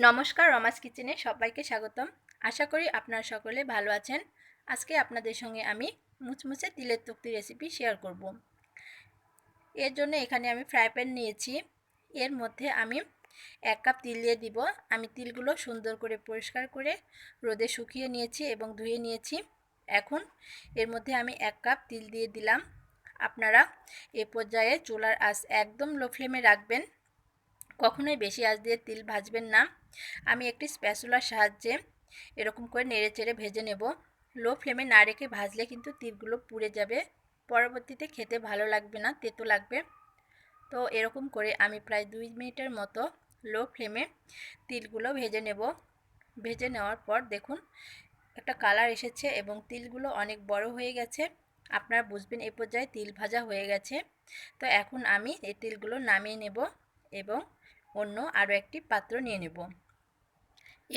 নমস্কার, রমাস কিচেনে সবাইকে স্বাগতম। আশা করি আপনারা সকলে ভালো আছেন। আজকে আপনাদের সঙ্গে আমি মুচমুচে তিলের তক্তি রেসিপি শেয়ার করব। এর জন্য এখানে আমি ফ্রাই প্যান নিয়েছি। এর মধ্যে আমি 1 কাপ তিল দিয়ে দিব। আমি তিলগুলো সুন্দর করে পরিষ্কার করে রোদে শুকিয়ে নিয়েছি এবং ধুয়ে নিয়েছি। এখন এর মধ্যে আমি 1 কাপ তিল দিয়ে দিলাম। আপনারা এই পর্যায়ে চুলার আঁচ একদম লো ফ্লেমে রাখবেন, কখনোই বেশি আঁচ দিয়ে তিল ভাজবেন না। আমি একটি স্প্যাচুলার সাহায্যে এরকম করে নেড়েচেড়ে ভেজে নেব। লো ফ্লেমে না রেখে ভাজলে কিন্তু তিলগুলো পুড়ে যাবে, পরবর্তীতে খেতে ভালো লাগবে না, তেতো লাগবে। তো এরকম করে আমি প্রায় 2 মিনিটের মতো লো ফ্লেমে তিলগুলো ভেজে নেব। ভেজে নেওয়ার পর দেখুন একটা কালার এসেছে এবং তিলগুলো অনেক বড় হয়ে গেছে। আপনারা বুঝবেন এই পর্যায়ে তিল ভাজা হয়ে গেছে। তো এখন আমি এই তিলগুলো নামিয়ে নেব এবং অন্য আরও একটি পাত্র নিয়ে নেব।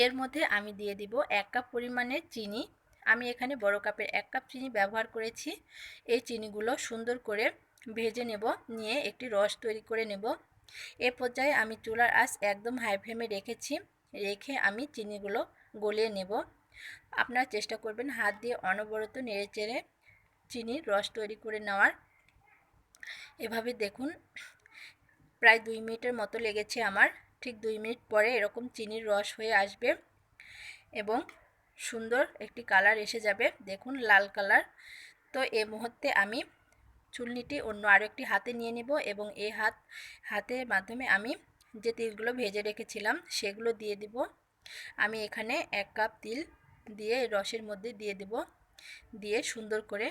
এর মধ্যে আমি দিয়ে দিব 1 কাপ পরিমাণের চিনি। আমি এখানে বড় কাপের 1 কাপ চিনি ব্যবহার করেছি। এই চিনিগুলো সুন্দর করে ভেজে নেব, নিয়ে একটি রস তৈরি করে নেব। এ পর্যায়ে আমি চুলার আঁচ একদম হাই ফ্লেমে রেখে আমি চিনিগুলো গলিয়ে নেব। আপনারা চেষ্টা করবেন হাত দিয়ে অনবরত নেড়েচেড়ে চিনির রস তৈরি করে নেওয়ার। এভাবে দেখুন প্রায় 2 মিনিটের মতো লেগেছে আমার। ঠিক 2 মিনিট পরে এরকম চিনির রস হয়ে আসবে এবং সুন্দর একটি কালার এসে যাবে, দেখুন লাল কালার। তো এই মুহূর্তে আমি চুলনিটি অন্য আরও একটি হাতে নিয়ে নেব এবং এই হাতের মাধ্যমে আমি যে তিলগুলো ভেজে রেখেছিলাম সেগুলো দিয়ে দিব। আমি এখানে 1 কাপ তিল দিয়ে রসের মধ্যে দিয়ে দেব, দিয়ে সুন্দর করে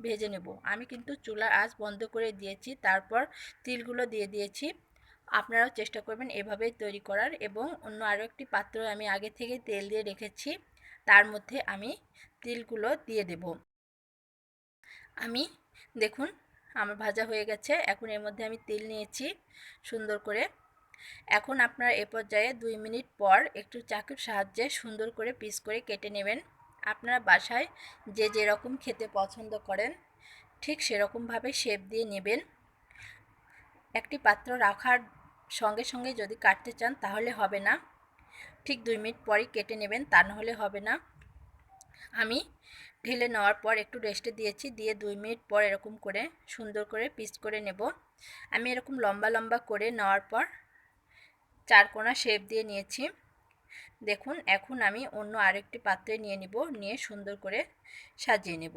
ভেজে নেব। আমি কিন্তু চুলার আঁচ বন্ধ করে দিয়েছি, তারপর তিলগুলো দিয়ে দিয়েছি। আপনারাও চেষ্টা করবেন এভাবেই তৈরি করার। এবং অন্য আরও একটি পাত্র আমি আগে থেকে তেল দিয়ে রেখেছি, তার মধ্যে আমি তিলগুলো দিয়ে দেব। আমি দেখুন আমার ভাজা হয়ে গেছে। এখন এর মধ্যে আমি তিল নিয়েছি সুন্দর করে। এখন আপনারা এ পর্যায়ে 2 মিনিট পর একটু চাকুর সাহায্যে সুন্দর করে পিস করে কেটে নেবেন। আপনারা বাসায় যে যেরকম খেতে পছন্দ করেন ঠিক সেরকমভাবে শেপ দিয়ে নেবেন। একটি পাত্র রাখার সঙ্গে সঙ্গে যদি কাটতে চান তাহলে হবে না, ঠিক 2 মিনিট পরই কেটে নেবেন, তা নাহলে হবে না। আমি ঢেলে নেওয়ার পর একটু রেস্টে দিয়েছি, দিয়ে 2 মিনিট পর এরকম করে সুন্দর করে পিস করে নেব। আমি এরকম লম্বা লম্বা করে নেওয়ার পর 4 কোণা শেপ দিয়ে নিয়েছি। দেখুন এখন আমি অন্য আরেকটি পাত্রে নিয়ে নিব, নিয়ে সুন্দর করে সাজিয়ে নেব।